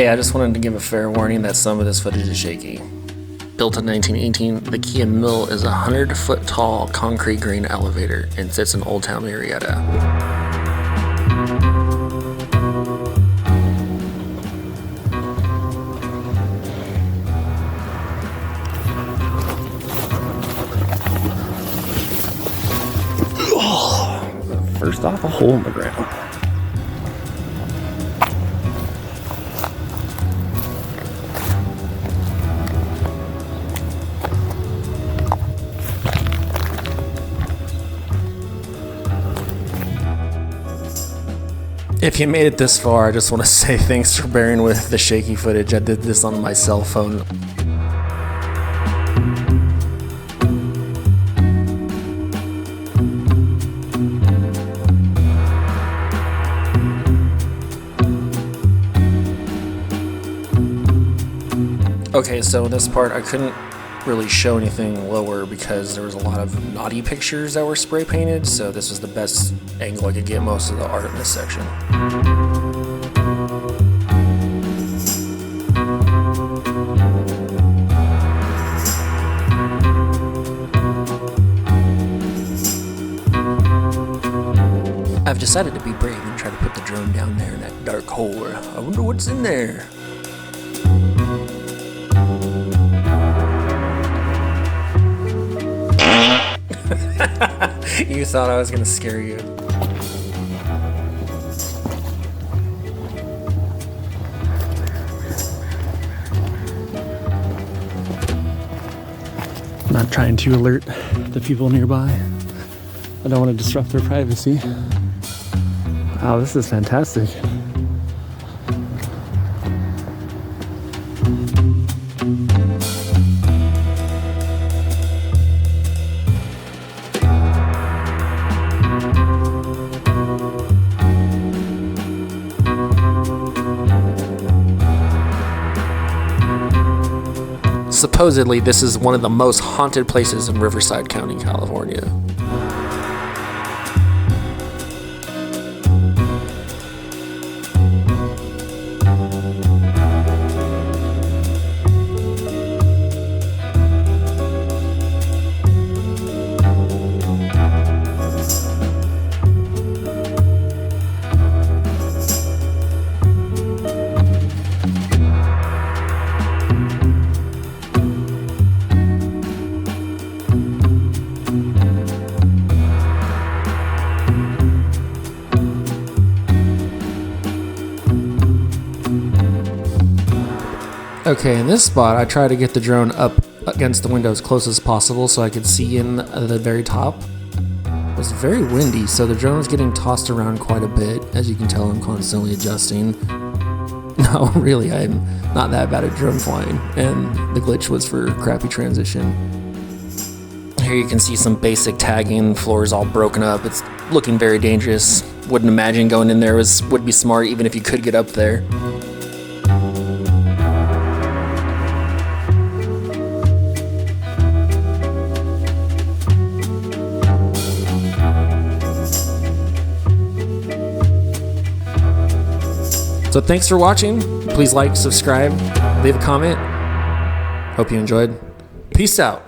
Hey, I just wanted to give a fair warning that some of this footage is shaky. Built in 1918, the Kea Mill is a 100-foot tall concrete grain elevator and sits in Old Town Murrieta. First off, a hole in the ground. If you made it this far, I just want to say thanks for bearing with the shaky footage. I did this on my cell phone. Okay, so in this part I couldn't really show anything lower because there was a lot of naughty pictures that were spray painted, so this was the best angle I could get most of the art in this section. I've decided to be brave and try to put the drone down there in that dark hole. I wonder what's in there. You thought I was gonna scare you. I'm not trying to alert the people nearby. I don't want to disrupt their privacy. Wow, this is fantastic. Supposedly, this is one of the most haunted places in Riverside County, California. Okay, in this spot, I try to get the drone up against the window as close as possible so I could see in the very top. It was very windy, so the drone was getting tossed around quite a bit. As you can tell, I'm constantly adjusting. No, really, I'm not that bad at drone flying, and the glitch was for crappy transition. Here you can see some basic tagging. The floor is all broken up. It's looking very dangerous. Wouldn't imagine going in there would be smart, even if you could get up there. So thanks for watching. Please like, subscribe, leave a comment. Hope you enjoyed. Peace out.